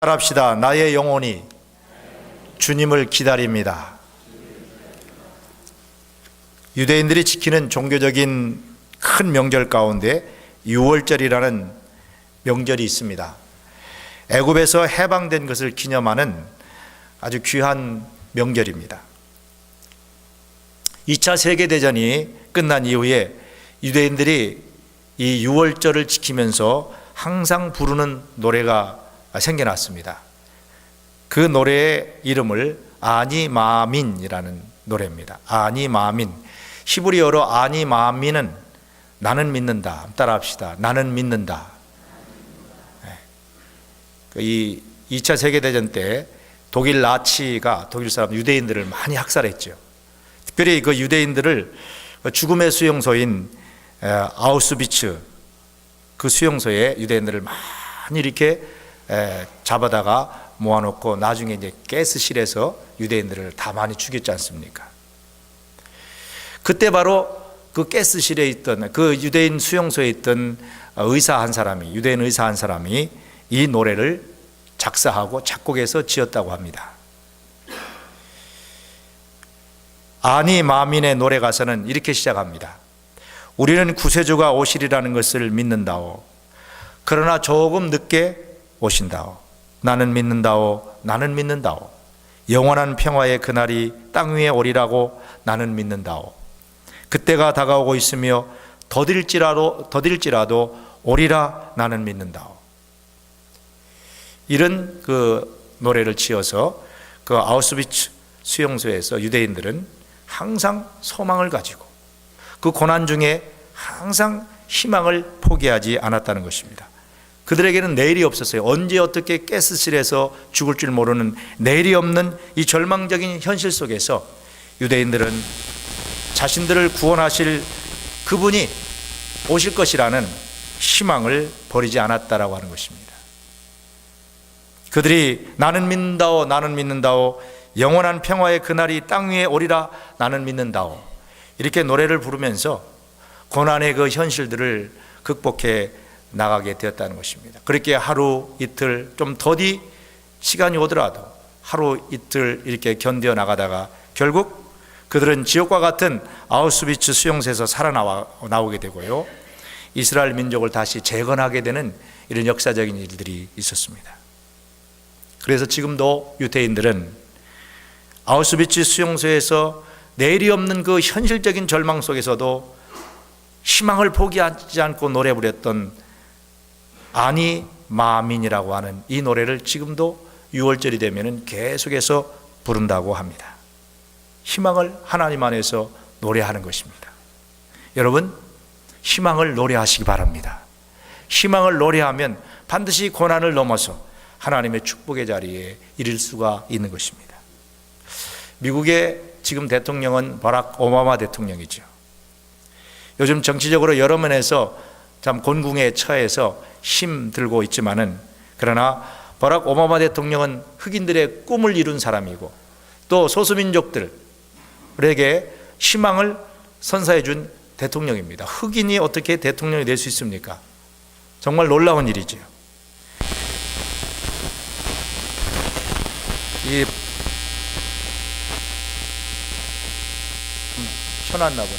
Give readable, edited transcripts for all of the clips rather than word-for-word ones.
합시다. 나의 영혼이 주님을 기다립니다. 유대인들이 지키는 종교적인 큰 명절 가운데 유월절이라는 명절이 있습니다. 애굽에서 해방된 것을 기념하는 아주 귀한 명절입니다. 2차 세계대전이 끝난 이후에 유대인들이 이 유월절을 지키면서 항상 부르는 노래가 생겨났습니다. 그 노래의 이름을 아니 마민이라는 노래입니다. 아니 마민. 히브리어로 아니 마민은 나는 믿는다. 따라합시다. 나는 믿는다. 이 2차 세계대전 때 독일 나치가 독일 사람 유대인들을 많이 학살했죠. 특별히 그 유대인들을 죽음의 수용소인 아우슈비츠 그 수용소에 유대인들을 많이 이렇게 잡아다가 모아놓고 나중에 이제 가스실에서 유대인들을 다 많이 죽였지 않습니까? 그때 바로 그 가스실에 있던 그 유대인 수용소에 있던 의사 한 사람이, 유대인 의사 한 사람이 이 노래를 작사하고 작곡해서 지었다고 합니다. 아니 마민의 노래 가사는 이렇게 시작합니다. 우리는 구세주가 오시리라는 것을 믿는다오. 그러나 조금 늦게 오신다오. 나는 믿는다오. 나는 믿는다오. 영원한 평화의 그날이 땅 위에 오리라고 나는 믿는다오. 그때가 다가오고 있으며 더딜지라도 오리라 나는 믿는다오. 이런 그 노래를 지어서 그 아우슈비츠 수용소에서 유대인들은 항상 소망을 가지고 그 고난 중에 항상 희망을 포기하지 않았다는 것입니다. 그들에게는 내일이 없었어요. 언제 어떻게 가스실에서 죽을 줄 모르는 내일이 없는 이 절망적인 현실 속에서 유대인들은 자신들을 구원하실 그분이 오실 것이라는 희망을 버리지 않았다라고 하는 것입니다. 그들이 나는 믿는다오. 나는 믿는다오. 영원한 평화의 그날이 땅 위에 오리라 나는 믿는다오. 이렇게 노래를 부르면서 고난의 그 현실들을 극복해 나가게 되었다는 것입니다. 그렇게 하루 이틀 좀 더디 시간이 오더라도 하루 이틀 이렇게 견뎌 나가다가 결국 그들은 지옥과 같은 아우슈비츠 수용소에서 살아나오게 되고요, 이스라엘 민족을 다시 재건하게 되는 이런 역사적인 일들이 있었습니다. 그래서 지금도 유대인들은 아우슈비츠 수용소에서 내일이 없는 그 현실적인 절망 속에서도 희망을 포기하지 않고 노래 부렸던 아니 마민이라고 하는 이 노래를 지금도 6월절이 되면 계속해서 부른다고 합니다. 희망을 하나님 안에서 노래하는 것입니다. 여러분, 희망을 노래하시기 바랍니다. 희망을 노래하면 반드시 고난을 넘어서 하나님의 축복의 자리에 이를 수가 있는 것입니다. 미국의 지금 대통령은 버락 오바마 대통령이죠. 요즘 정치적으로 여러 면에서 참 곤궁에 처해서 힘들고 있지만은, 그러나 버락 오바마 대통령은 흑인들의 꿈을 이룬 사람이고 또 소수민족들에게 희망을 선사해 준 대통령입니다. 흑인이 어떻게 대통령이 될 수 있습니까? 정말 놀라운 일이죠. 켜놨나 보네.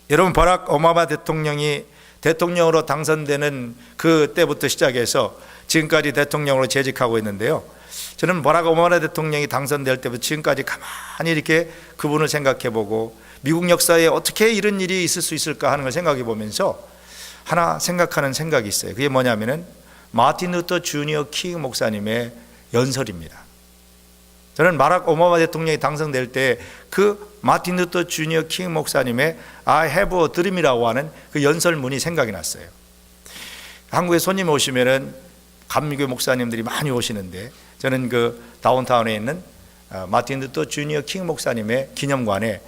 여러분, 버락 오바마 대통령이 대통령으로 당선되는 그때부터 시작해서 지금까지 대통령으로 재직하고 있는데요, 저는 버락 오바마 대통령이 당선될 때부터 지금까지 가만히 이렇게 그분을 생각해보고 미국 역사에 어떻게 이런 일이 있을 수 있을까 하는 걸 생각해 보면서 하나 생각하는 생각이 있어요. 그게 뭐냐면은 마틴 루터 주니어 킹 목사님의 연설입니다. 저는 버락 오바마 대통령이 당선될 때 그 마틴 루터 주니어 킹 목사님의 I have a dream이라고 하는 그 연설문이 생각이 났어요. 한국에 손님 오시면은 감리교 목사님들이 많이 오시는데, 저는 그 다운타운에 있는 마틴 루터 주니어 킹 목사님의 기념관에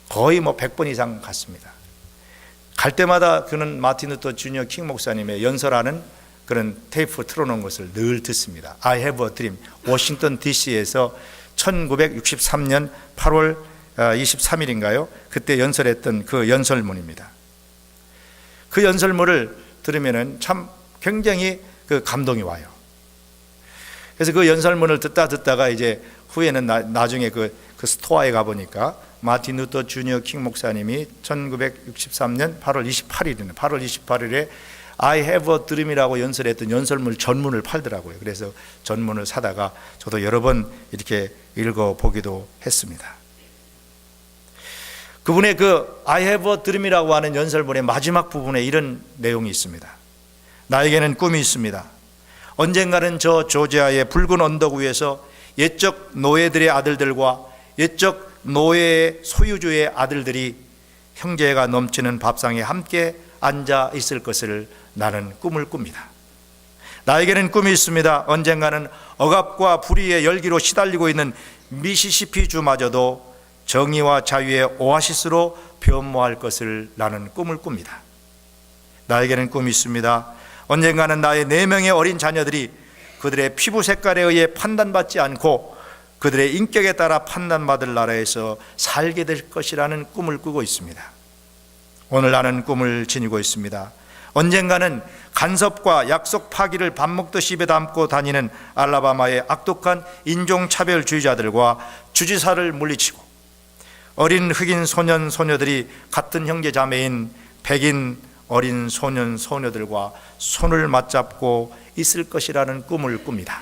거의 100번 이상 갔습니다. 갈 때마다 그는 마틴 루터 주니어 킹 목사님의 연설하는 그런 테이프 틀어놓은 것을 늘 듣습니다. I have a dream. 워싱턴 DC에서 1963년 8월 23일인가요? 그때 연설했던 그 연설문입니다. 그 연설문을 들으면은 참 굉장히 그 감동이 와요. 그래서 그 연설문을 듣다가 이제 후에는 나중에 그 스토아에 가보니까 마틴 루터 주니어 킹 목사님이 1963년 8월 28일에 I have a dream이라고 연설했던 연설문 전문을 팔더라고요. 그래서 전문을 사다가 저도 여러 번 이렇게 읽어보기도 했습니다. 그분의 그 I have a dream이라고 하는 연설문의 마지막 부분에 이런 내용이 있습니다. 나에게는 꿈이 있습니다. 언젠가는 저 조지아의 붉은 언덕 위에서 옛적 노예들의 아들들과 옛적 노예의 소유주의 아들들이 형제가 넘치는 밥상에 함께 앉아 있을 것을 나는 꿈을 꿉니다. 나에게는 꿈이 있습니다. 언젠가는 억압과 불의의 열기로 시달리고 있는 미시시피주마저도 정의와 자유의 오아시스로 변모할 것을 나는 꿈을 꿉니다. 나에게는 꿈이 있습니다. 언젠가는 나의 4명의 어린 자녀들이 그들의 피부 색깔에 의해 판단받지 않고 그들의 인격에 따라 판단받을 나라에서 살게 될 것이라는 꿈을 꾸고 있습니다. 오늘 나는 꿈을 지니고 있습니다. 언젠가는 간섭과 약속 파기를 밥 먹듯이 입에 담고 다니는 알라바마의 악독한 인종차별주의자들과 주지사를 물리치고 어린 흑인 소년 소녀들이 같은 형제 자매인 백인 어린 소년 소녀들과 손을 맞잡고 있을 것이라는 꿈을 꿉니다.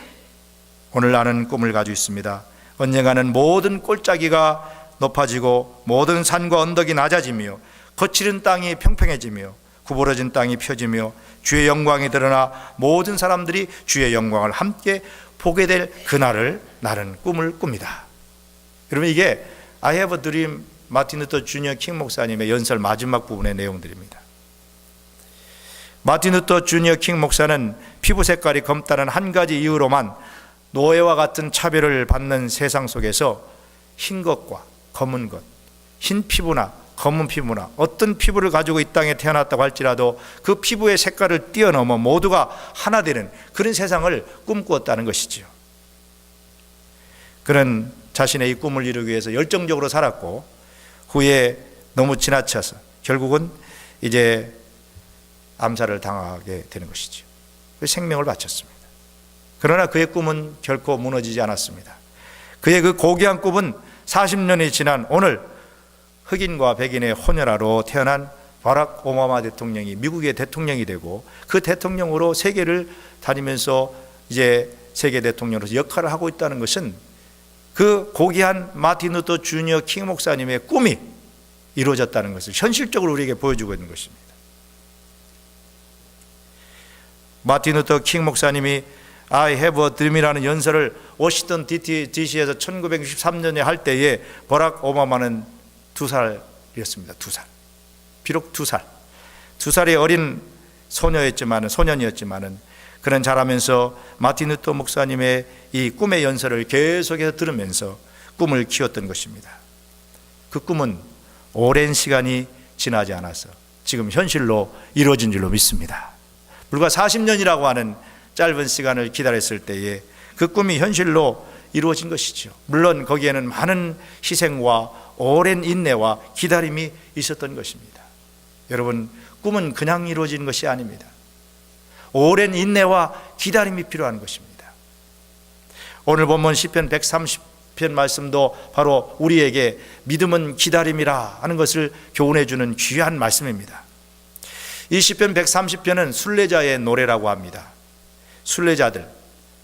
오늘 나는 꿈을 가지고 있습니다. 언젠가는 모든 골짜기가 높아지고 모든 산과 언덕이 낮아지며 거칠은 땅이 평평해지며 구부러진 땅이 펴지며 주의 영광이 드러나 모든 사람들이 주의 영광을 함께 보게 될 그날을 나는 꿈을 꿉니다. 여러분, 이게 I have a dream 마틴 루터 주니어 킹 목사님의 연설 마지막 부분의 내용들입니다. 마틴 루터 주니어 킹 목사는 피부 색깔이 검다는 한 가지 이유로만 노예와 같은 차별을 받는 세상 속에서 흰 것과 검은 것, 흰 피부나 검은 피부나 어떤 피부를 가지고 이 땅에 태어났다고 할지라도 그 피부의 색깔을 뛰어넘어 모두가 하나 되는 그런 세상을 꿈꾸었다는 것이지요. 그는 자신의 이 꿈을 이루기 위해서 열정적으로 살았고 후에 너무 지나쳐서 결국은 이제 암살을 당하게 되는 것이죠. 생명을 바쳤습니다. 그러나 그의 꿈은 결코 무너지지 않았습니다. 그의 그 고귀한 꿈은 40년이 지난 오늘 흑인과 백인의 혼혈아로 태어난 바락 오바마 대통령이 미국의 대통령이 되고 그 대통령으로 세계를 다니면서 이제 세계 대통령으로서 역할을 하고 있다는 것은 그 고귀한 마틴 루터 주니어 킹 목사님의 꿈이 이루어졌다는 것을 현실적으로 우리에게 보여주고 있는 것입니다. 마틴 루터 킹 목사님이 I have a dream이라는 연설을 워싱턴 DC에서 1963년에 할 때에 버락 오바마는 2살이었습니다. 2살. 비록 2살. 2살의 어린 소년이었지만은 그는 자라면서 마틴 루터 목사님의 이 꿈의 연설을 계속해서 들으면서 꿈을 키웠던 것입니다. 그 꿈은 오랜 시간이 지나지 않아서 지금 현실로 이루어진 줄로 믿습니다. 불과 40년이라고 하는 짧은 시간을 기다렸을 때에 그 꿈이 현실로 이루어진 것이죠. 물론 거기에는 많은 희생과 오랜 인내와 기다림이 있었던 것입니다. 여러분, 꿈은 그냥 이루어지는 것이 아닙니다. 오랜 인내와 기다림이 필요한 것입니다. 오늘 본문 시편 130편 말씀도 바로 우리에게 믿음은 기다림이라 하는 것을 교훈해 주는 귀한 말씀입니다. 이 시편 130편은 순례자의 노래라고 합니다. 순례자들,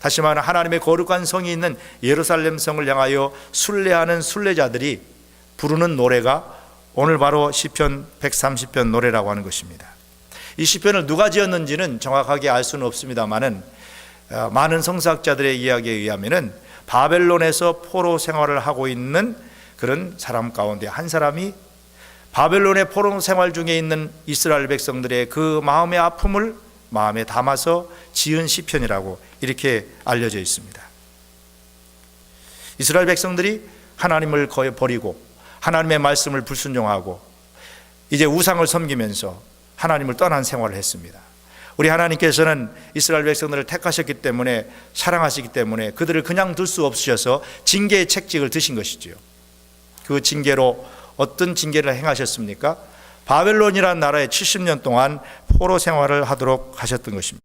다시 말하면 하나님의 거룩한 성이 있는 예루살렘 성을 향하여 순례하는 순례자들이 부르는 노래가 오늘 바로 시편 130편 노래라고 하는 것입니다. 이 시편을 누가 지었는지는 정확하게 알 수는 없습니다만은 많은 성서학자들의 이야기에 의하면은 바벨론에서 포로 생활을 하고 있는 그런 사람 가운데 한 사람이 바벨론의 포로 생활 중에 있는 이스라엘 백성들의 그 마음의 아픔을 마음에 담아서 지은 시편이라고 이렇게 알려져 있습니다. 이스라엘 백성들이 하나님을 거의 버리고 하나님의 말씀을 불순종하고 이제 우상을 섬기면서 하나님을 떠난 생활을 했습니다. 우리 하나님께서는 이스라엘 백성들을 택하셨기 때문에 사랑하시기 때문에 그들을 그냥 둘 수 없으셔서 징계의 책직을 드신 것이지요. 그 징계로 어떤 징계를 행하셨습니까? 바벨론이라는 나라에 70년 동안 포로 생활을 하도록 하셨던 것입니다.